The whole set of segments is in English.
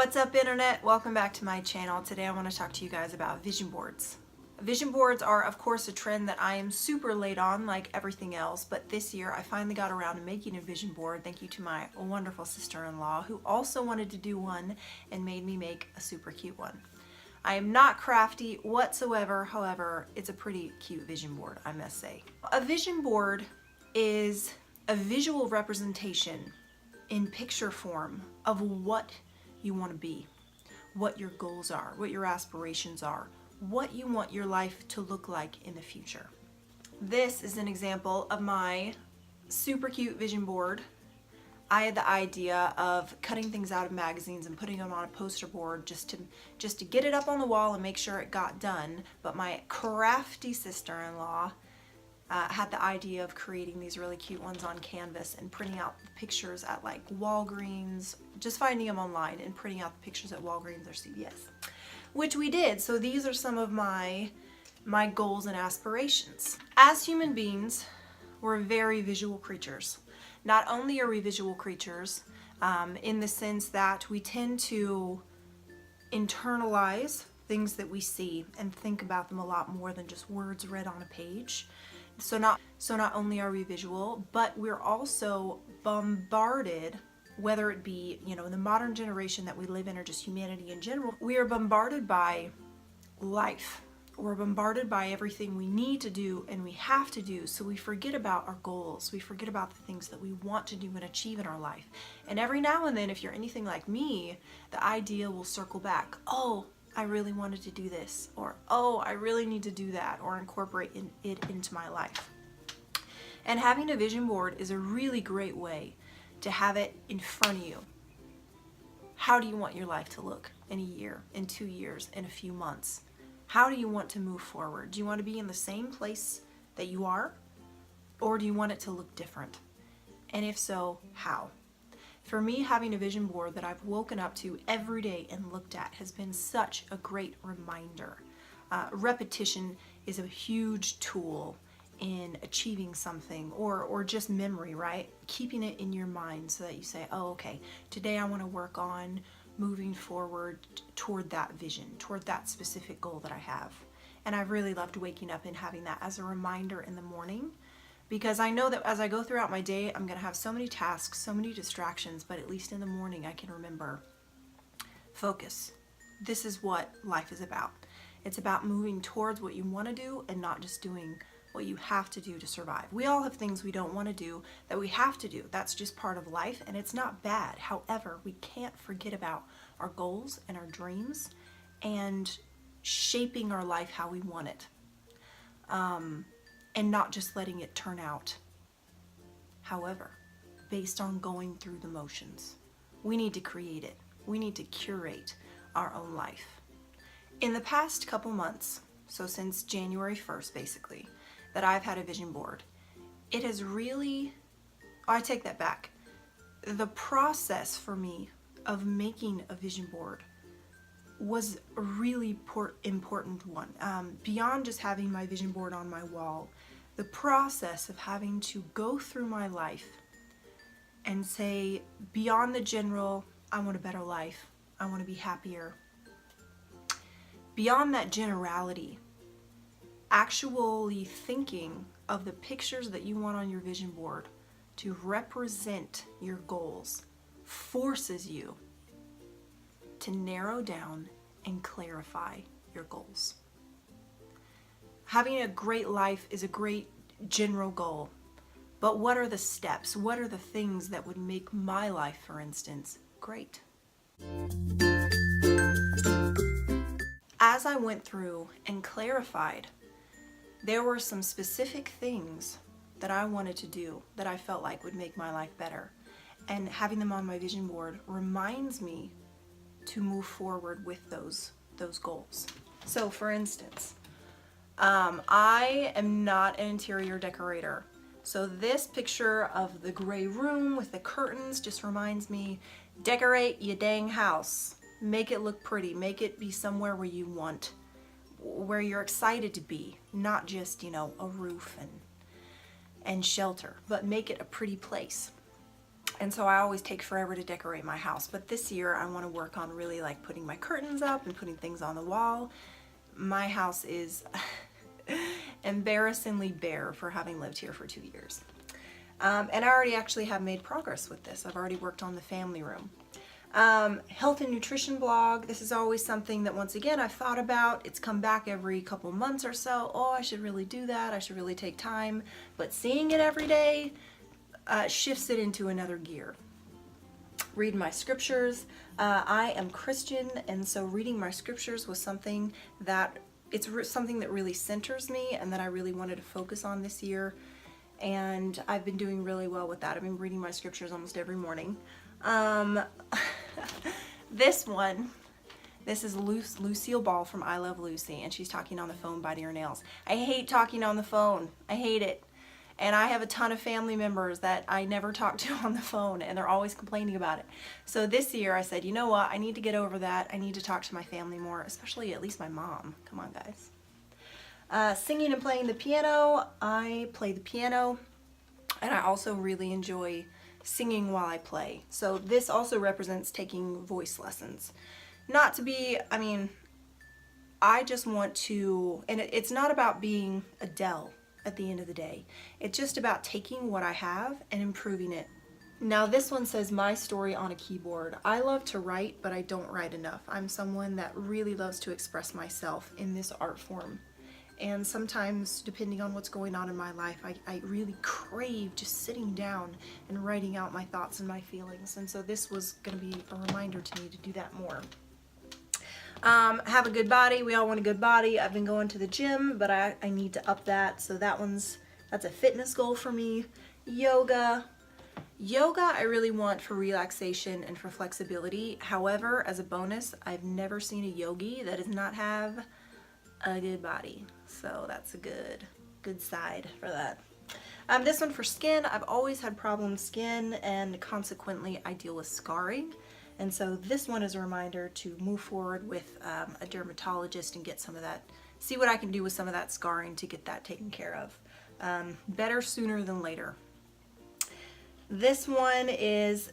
What's up, internet? Welcome back to my channel. Today I want to talk to you guys about vision boards. Vision boards are of course a trend that I am super late on, like everything else, but this year I finally got around to making a vision board thank you to my wonderful sister-in-law who also wanted to do one and made me make a super cute one. I am not crafty whatsoever, however, it's a pretty cute vision board, I must say. A vision board is a visual representation in picture form of what you want to be, what your goals are, what your aspirations are, what you want your life to look like in the future. This is an example of my super cute vision board. I had the idea of cutting things out of magazines and putting them on a poster board just to get it up on the wall and make sure it got done, but my crafty sister-in-law had the idea of creating these really cute ones on canvas and printing out the pictures at like Walgreens, just finding them online and printing out the pictures at Walgreens or CVS, which we did. So these are some of my goals and aspirations. As human beings, we're very visual creatures. Not only are we visual creatures in the sense that we tend to internalize things that we see and think about them a lot more than just words read on a page. So not only are we visual, but we're also bombarded, whether it be, the modern generation that we live in or just humanity in general, we are bombarded by life. We're bombarded by everything we need to do and we have to do, so we forget about our goals. We forget about the things that we want to do and achieve in our life. And every now and then, if you're anything like me, the idea will circle back. Oh, I really wanted to do this, or oh, I really need to do that, or incorporate it into my life. And having a vision board is a really great way to have it in front of you. How do you want your life to look in a year, in 2 years, in a few months? How do you want to move forward? Do you want to be in the same place that you are, or do you want it to look different? And if so, how? For me, having a vision board that I've woken up to every day and looked at has been such a great reminder. Repetition is a huge tool in achieving something, or just memory, right? Keeping it in your mind so that you say, oh, okay, today I want to work on moving forward toward that vision, toward that specific goal that I have. And I really loved waking up and having that as a reminder in the morning, because I know that as I go throughout my day, I'm going to have so many tasks, so many distractions, but at least in the morning I can remember, focus. This is what life is about. It's about moving towards what you want to do and not just doing what you have to do to survive. We all have things we don't want to do that we have to do. That's just part of life, and it's not bad. However, we can't forget about our goals and our dreams and shaping our life how we want it. And not just letting it turn out, however, based on going through the motions. We need to create it. We need to curate our own life. In the past couple months, so since January 1st basically, that I've had a vision board, it has really, I take that back. The process for me of making a vision board was a really important one. Beyond just having my vision board on my wall, the process of having to go through my life and say, beyond the general, I want a better life, I want to be happier. Beyond that generality, actually thinking of the pictures that you want on your vision board to represent your goals forces you to narrow down and clarify your goals. Having a great life is a great general goal, but what are the steps? What are the things that would make my life, for instance, great? As I went through and clarified, there were some specific things that I wanted to do that I felt like would make my life better. And having them on my vision board reminds me to move forward with those goals. So for instance, I am not an interior decorator. So this picture of the gray room with the curtains just reminds me, decorate your dang house. Make it look pretty. Make it be somewhere where you want, where you're excited to be, not just, a roof and shelter, but make it a pretty place. And so I always take forever to decorate my house. But this year I want to work on really like putting my curtains up and putting things on the wall. My house is embarrassingly bare for having lived here for 2 years. And I already actually have made progress with this. I've already worked on the family room. Health and nutrition blog. This is always something that, once again, I've thought about. It's come back every couple months or so. Oh, I should really do that. I should really take time. But seeing it every day shifts it into another gear. Read my scriptures. I am Christian, and so reading my scriptures was something that something that really centers me and that I really wanted to focus on this year. And I've been doing really well with that. I've been reading my scriptures almost every morning. This is Lucille Ball from I Love Lucy, and she's talking on the phone biting her nails. I hate talking on the phone. I hate it. And I have a ton of family members that I never talk to on the phone, and they're always complaining about it. So this year I said, you know what? I need to get over that. I need to talk to my family more, especially at least my mom. Come on, guys. Singing and playing the piano. I play the piano, and I also really enjoy singing while I play. So this also represents taking voice lessons. Not to be, I mean, I just want to, and it's not about being Adele at the end of the day. It's just about taking what I have and improving it. Now this one says my story on a keyboard. I love to write, but I don't write enough. I'm someone that really loves to express myself in this art form. And sometimes, depending on what's going on in my life, I really crave just sitting down and writing out my thoughts and my feelings. And so this was going to be a reminder to me to do that more. Have a good body. We all want a good body. I've been going to the gym, but I need to up that. So that's a fitness goal for me. Yoga. Yoga I really want for relaxation and for flexibility. However, as a bonus, I've never seen a yogi that does not have a good body. So that's a good side for that. This one for skin. I've always had problem skin, and consequently I deal with scarring. And so this one is a reminder to move forward with a dermatologist and get some of that, see what I can do with some of that scarring to get that taken care of. Better sooner than later. This one is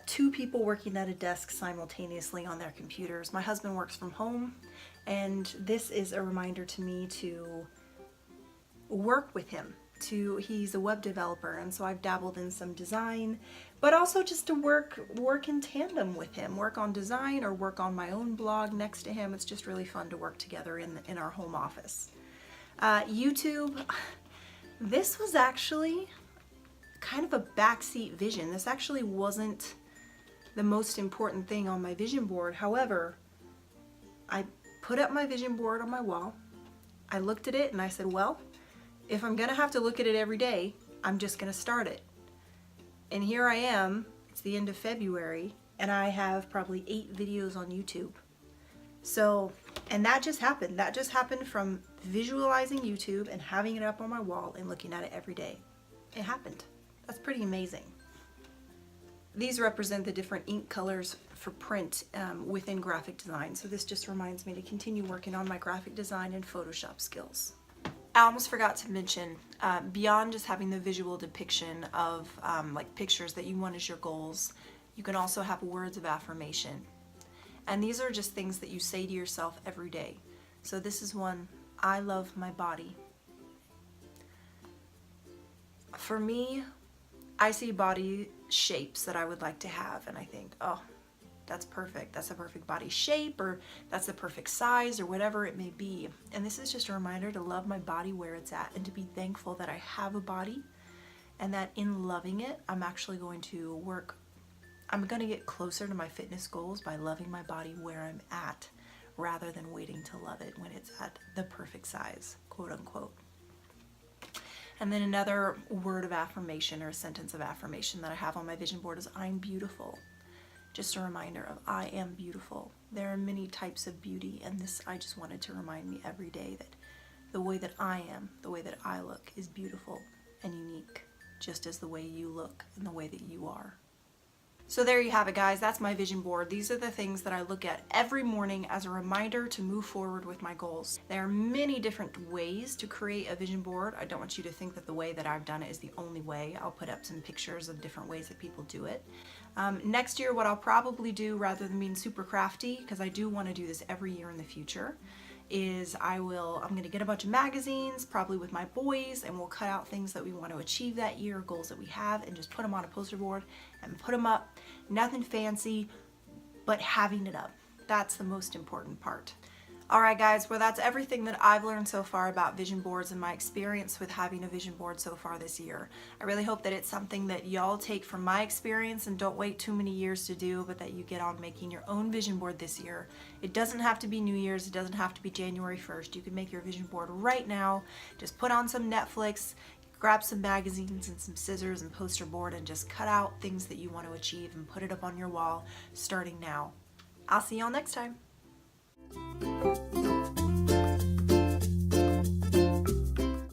2 people working at a desk simultaneously on their computers. My husband works from home, and this is a reminder to me to work with him. He's a web developer, and so I've dabbled in some design, but also just to work in tandem with him, work on design or work on my own blog next to him. It's just really fun to work together in our home office. YouTube, this was actually kind of a backseat vision. This actually wasn't the most important thing on my vision board. However, I put up my vision board on my wall. I looked at it and I said, well, if I'm gonna have to look at it every day, I'm just gonna start it. And here I am, it's the end of February, and I have probably 8 videos on YouTube. So, and that just happened. That just happened from visualizing YouTube and having it up on my wall and looking at it every day. It happened. That's pretty amazing. These represent the different ink colors for print within graphic design. So this just reminds me to continue working on my graphic design and Photoshop skills. I almost forgot to mention, beyond just having the visual depiction of like pictures that you want as your goals, you can also have words of affirmation. And these are just things that you say to yourself every day. So this is one, I love my body. For me, I see body shapes that I would like to have, and I think, oh, that's perfect. That's a perfect body shape, or that's the perfect size, or whatever it may be. And this is just a reminder to love my body where it's at and to be thankful that I have a body, and that in loving it, I'm actually going to work, I'm going to get closer to my fitness goals by loving my body where I'm at, rather than waiting to love it when it's at the perfect size, quote unquote. And then another word of affirmation or a sentence of affirmation that I have on my vision board is I'm beautiful. Just a reminder of I am beautiful. There are many types of beauty, and this I just wanted to remind me every day that the way that I am, the way that I look is beautiful and unique, just as the way you look and the way that you are. So there you have it, guys. That's my vision board. These are the things that I look at every morning as a reminder to move forward with my goals. There are many different ways to create a vision board. I don't want you to think that the way that I've done it is the only way. I'll put up some pictures of different ways that people do it. Next year, what I'll probably do, rather than being super crafty, because I do want to do this every year in the future, is I'm going to get a bunch of magazines, probably with my boys, and we'll cut out things that we want to achieve that year, goals that we have, and just put them on a poster board and put them up. Nothing fancy, but having it up. That's the most important part. Alright guys, well that's everything that I've learned so far about vision boards and my experience with having a vision board so far this year. I really hope that it's something that y'all take from my experience and don't wait too many years to do, but that you get on making your own vision board this year. It doesn't have to be New Year's, it doesn't have to be January 1st. You can make your vision board right now. Just put on some Netflix, grab some magazines and some scissors and poster board and just cut out things that you want to achieve and put it up on your wall starting now. I'll see y'all next time.